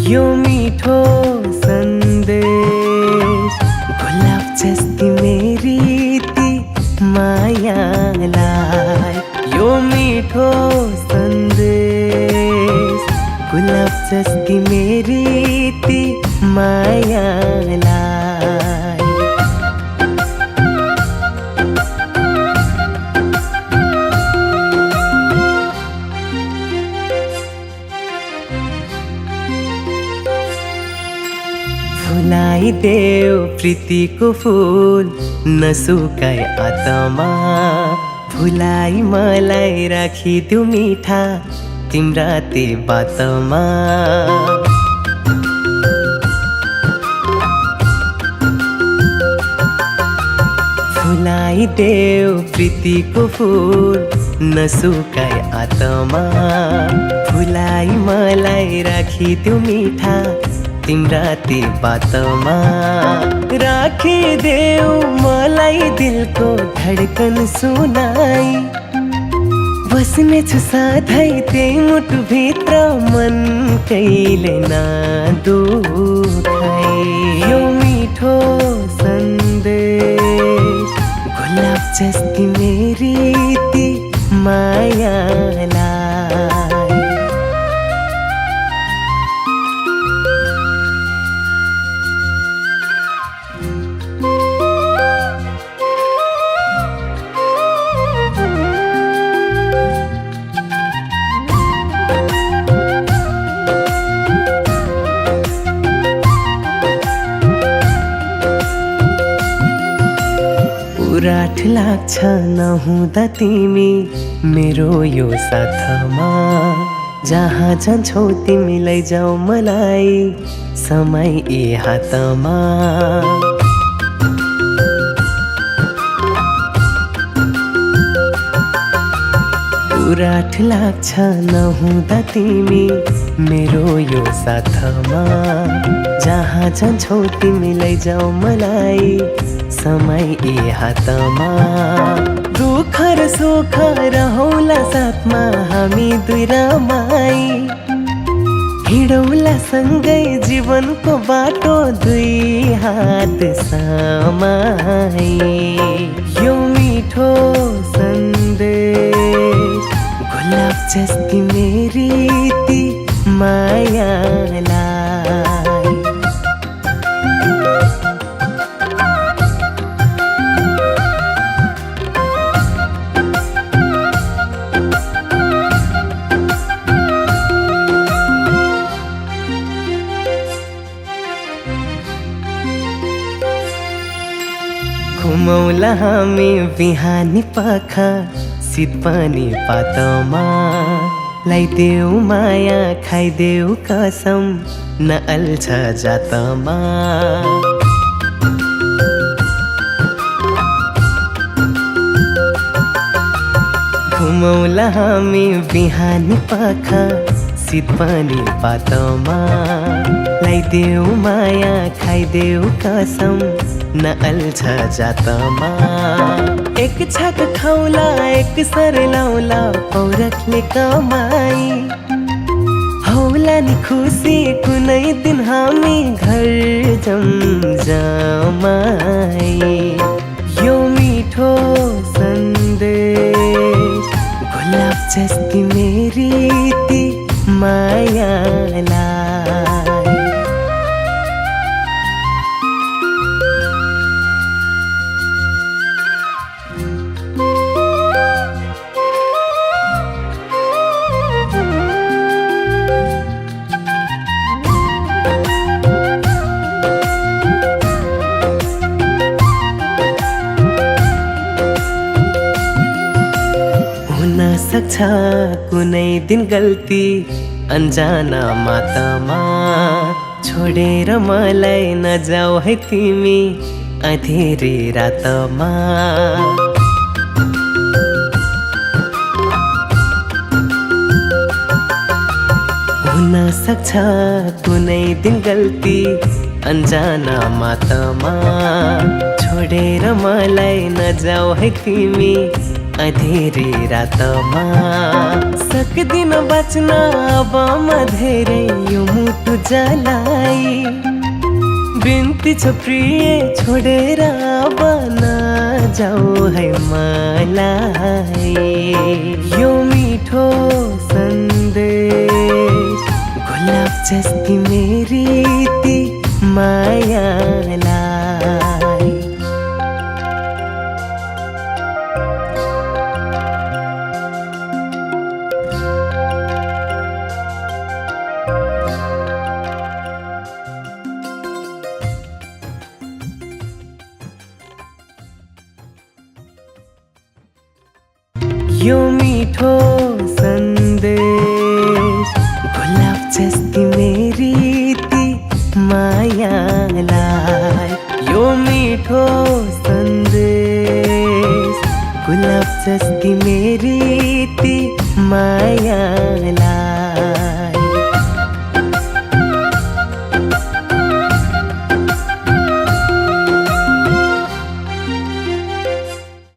यो मिठो सन्देश गुलाब जस्ती मेरी ती मायालाई। यो मिठो सन्देश गुलाब जस्ती मेरी ती मायालाई। फुलाइदेऊ प्रीतिको फुल नसुकाई आत्मा। फुलाई मलाई राखिदेऊ मिठा तिम्रा ती बातमा। फुलाइदेऊ प्रीतिको फुल नसुकाई आत्मा। फुलाई मलाई राखिदेऊ मिठा तिम्रा ती बातमा। राखिदेऊ मलाई दिलको धडकन सुनाई। बस्नेछु सधैँ त्यही मुटुभित्र मन कहिले नदुखाई। यो मिठो सन्देश गुलाब जस्ती मेरी ती मायालाई। उराठ लाग्छ नहुँदा तिमी मेरो यो साथमा। जहाँ जान्छौ तिमी लैजाऊ मलाई समय ए हातमा। उराठ लाग्छ नहुँदा तिमी मेरो यो साथमा। जहाँ जान्छौ तिमी लैजाऊ मलाई समय ए हातमा। दुःख र सुख रहौला साथमा हामी दुई रमाई। हिँडौला सँगै जीवनको बाटो दुई हात समाई। यो मिठो सन्देश गुलाब जस्ती मेरी ती मायालाई। घुमौला हामी बिहानी पख शीत पनि पातमा। लाइदेऊ माया खाइदेऊ कसम नअल्छ जातमा। घुमौला हामी बिहानी पख शीत पनि पातमा। लाइदेऊ माया खाइदेऊ कसम नअल्छ जातमा। एक छाक खाउला एक सर लाउला पौरखले कमाई। हौला नि खुसी कुनै दिन हामी घर जमजमाई। यो मिठो सन्देश गुलाब जस्ती मेरी ती मायालाई। सक्छ कुनै दिन गल्ती अन्जाना मातामा। छोडेर मलाई नजाऊ है तिमी अँधेरी रातमा। हुन सक्छ कुनै दिन गल्ती अन्जाना मातामा। छोडेर मलाई नजाऊ है तिमी अँधेरी रातमा। एक दिन बाँच्न अब म धेरै यो मुटु जलाई। बिन्ती छ प्रिय छोडेर अब नजाऊ है मलाई। यो मिठो सन्देश गुलाब जस्ती मेरी ती मायालाई। यो मिठो सन्देश गुलाब जस्ती मेरी ती मायालाई। यो मिठो सन्देश गुलाब जस्ती मेरी ती मायालाई।